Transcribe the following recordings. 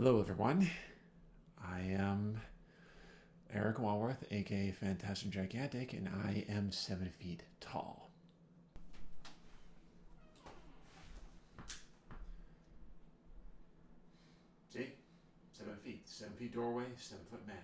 Hello, everyone. I am Eric Walworth, aka Fantastic Gigantic, and I am 7 feet tall. See? 7 feet. 7 feet doorway, 7 foot man.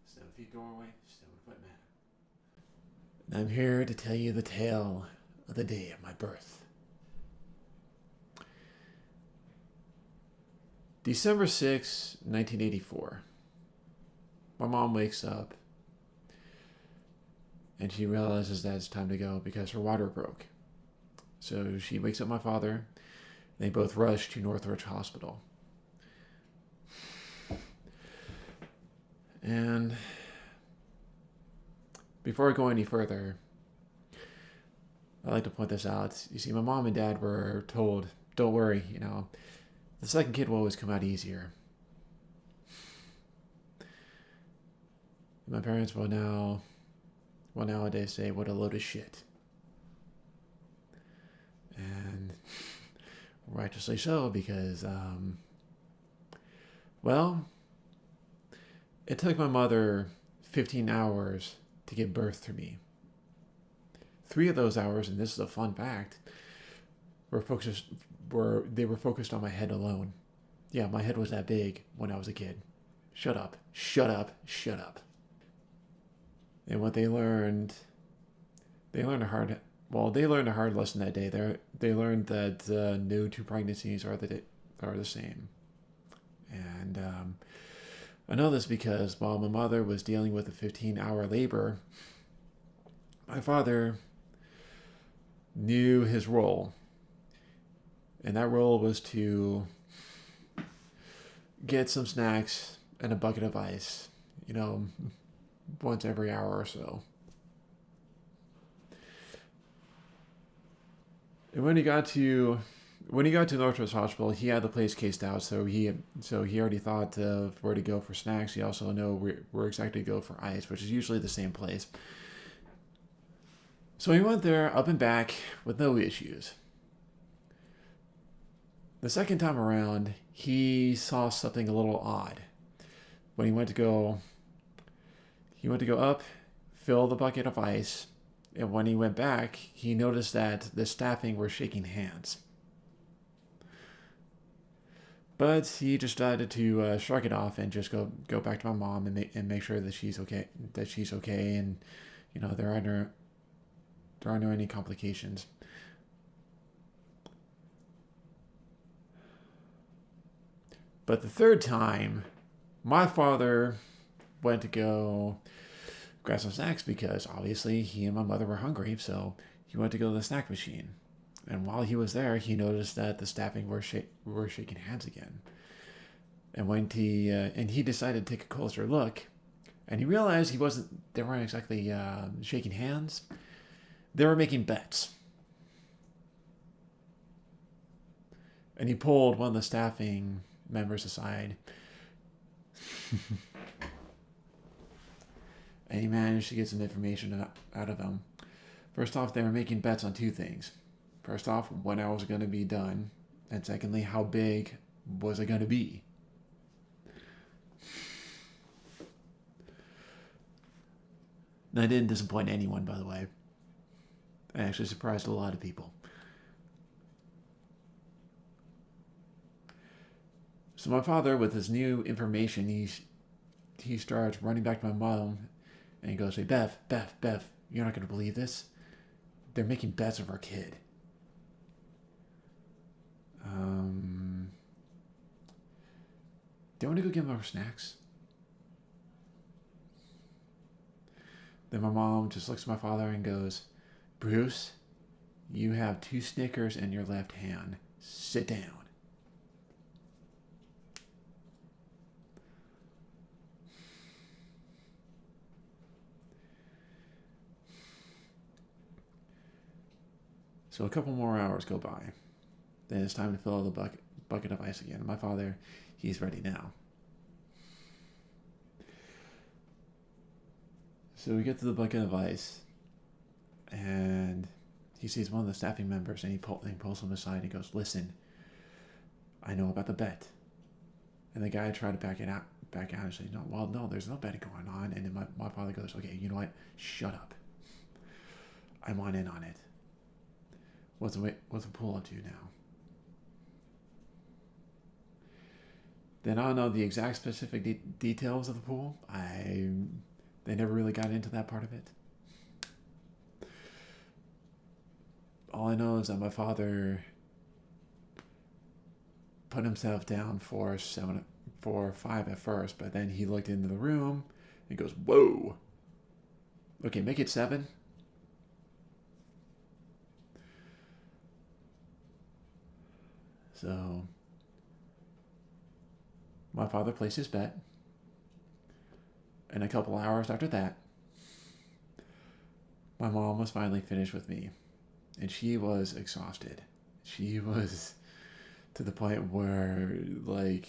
7 feet doorway, 7 foot man. And I'm here to tell you the tale of the day of my birth. December 6, 1984. My mom wakes up and she realizes that it's time to go because her water broke. So she wakes up my father. They both rush to Northridge Hospital. And before I go any further, I'd like to point this out. You see, my mom and dad were told, don't worry, the second kid will always come out easier. My parents will nowadays say, what a load of shit. And righteously so, because, it took my mother 15 hours to give birth to me. 3 of those hours, and this is a fun fact, were focused on my head alone. Yeah, my head was that big when I was a kid. Shut up. And what they learned a hard lesson that day. They learned that no 2 pregnancies are the same. And I know this because while my mother was dealing with a 15-hour labor, my father knew his role. And that role was to get some snacks and a bucket of ice, once every hour or so. And when he got to Northwest Hospital, he had the place cased out, so he already thought of where to go for snacks. He also knew where exactly to go for ice, which is usually the same place. So he went there up and back with no issues. The second time around, he saw something a little odd. When he went to go up, fill the bucket of ice, and when he went back, he noticed that the staffing were shaking hands. But he just decided to shrug it off and just go back to my mom and make sure that she's okay, and there aren't any complications. But the third time, my father went to go grab some snacks because obviously he and my mother were hungry, so he went to go to the snack machine. And while he was there, he noticed that the staffing were shaking hands again. And when he decided to take a closer look, and he realized they weren't exactly shaking hands. They were making bets. And he pulled one of the staffing members aside. And he managed to get some information out of them. First off, they were making bets on 2 things. First off, when I was going to be done. And secondly, how big was I going to be? And I didn't disappoint anyone, by the way. I actually surprised a lot of people. So my father, with his new information, he starts running back to my mom, and he goes, "Hey, Bev, you're not going to believe this. They're making bets of our kid. Do you want to go give them our snacks?" Then my mom just looks at my father and goes, "Bruce, you have 2 Snickers in your left hand. Sit down." So a couple more hours go by. Then it's time to fill the bucket of ice again. My father, he's ready now. So we get to the bucket of ice, and he sees one of the staffing members, and he pulls him aside and goes, "Listen, I know about the bet. And the guy tried to back out and say, no, well, no, there's no betting going on. And then my father goes, okay, you know what? Shut up. I want in on it. What's the pool up to now? Then I don't know the exact specific details of the pool. They never really got into that part of it. All I know is that my father put himself down for 5 at first, but then he looked into the room and goes, whoa. Okay, make it 7. So my father placed his bet. And a couple hours after that, my mom was finally finished with me. And she was exhausted. She was to the point where, like,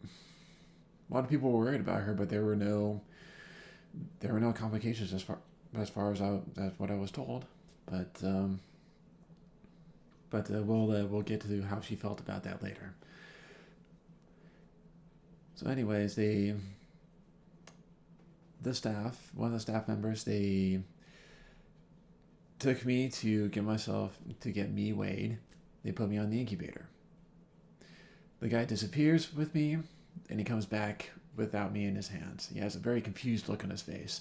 a lot of people were worried about her, but there were no complications as far as what I was told. But we'll get to how she felt about that later. So, anyways, one of the staff members, they took me to get me weighed. They put me on the incubator. The guy disappears with me, and he comes back without me in his hands. He has a very confused look on his face.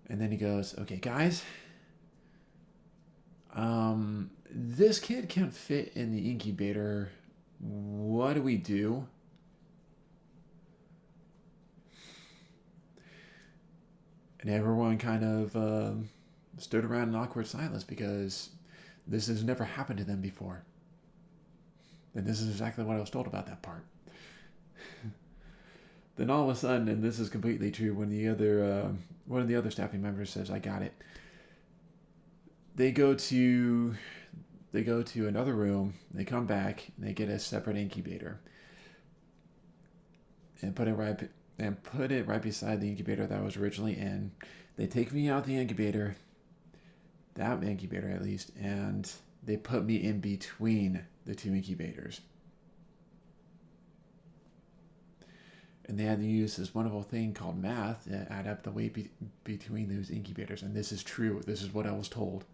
And then he goes, okay, guys, this kid can't fit in the incubator. What do we do? And everyone kind of stood around in awkward silence because this has never happened to them before. And this is exactly what I was told about that part. Then all of a sudden, and this is completely true, when one of the other staffing members says, I got it. They go to another room, they come back, and they get a separate incubator. And put it right beside the incubator that I was originally in. They take me out the incubator, that incubator at least, and they put me in between the 2 incubators. And they had to use this wonderful thing called math to add up the weight between those incubators. And this is true. This is what I was told.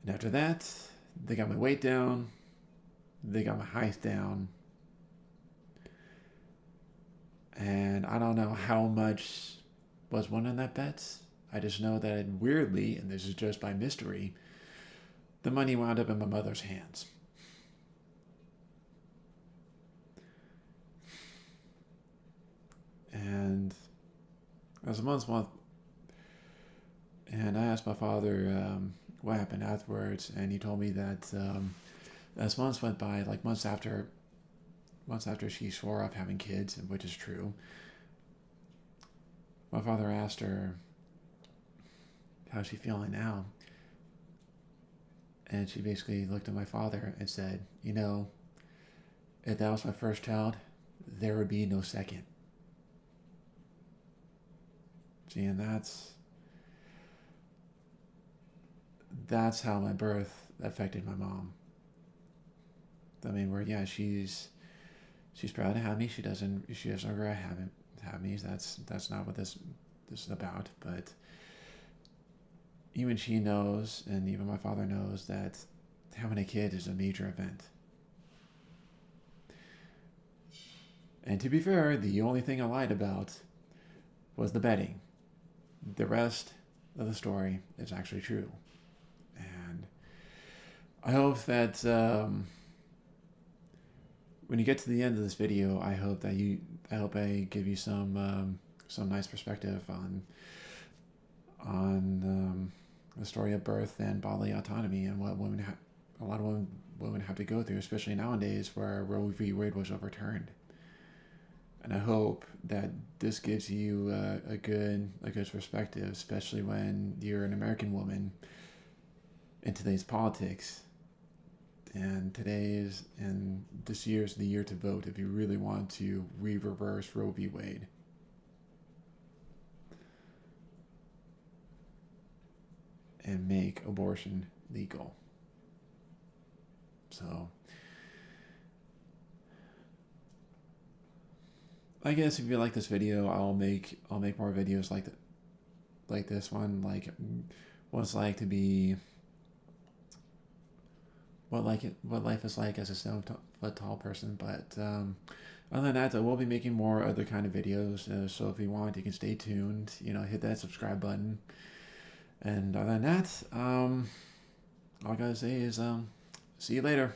And after that, they got my weight down. They got my height down. And I don't know how much was won on that bet. I just know that weirdly, and this is just by mystery, the money wound up in my mother's hands. And as the months went, and I asked my father what happened afterwards, and he told me that as months went by, like months after she swore off having kids, which is true, my father asked her, how's she feeling now? And she basically looked at my father and said, you know, if that was my first child, there would be no second. See, and that's how my birth affected my mom. I mean, she's proud to have me. She doesn't regret having me. That's not what this is about. But even she knows, and even my father knows, that having a kid is a major event. And to be fair, the only thing I lied about was the betting. The rest of the story is actually true. And I hope that when you get to the end of this video, I hope I give you some nice perspective on the story of birth and bodily autonomy and what a lot of women have to go through, especially nowadays where Roe v. Wade was overturned. And I hope that this gives you a good perspective, especially when you're an American woman in today's politics. And this year's the year to vote if you really want to reverse Roe v. Wade. and make abortion legal. So I guess if you like this video, I'll make more videos like this one, like what it's like to be, what life is like as a 7-foot tall person. But other than that, I will be making more other kind of videos. So if you want, you can stay tuned. Hit that subscribe button. And other than that, all I gotta say is see you later.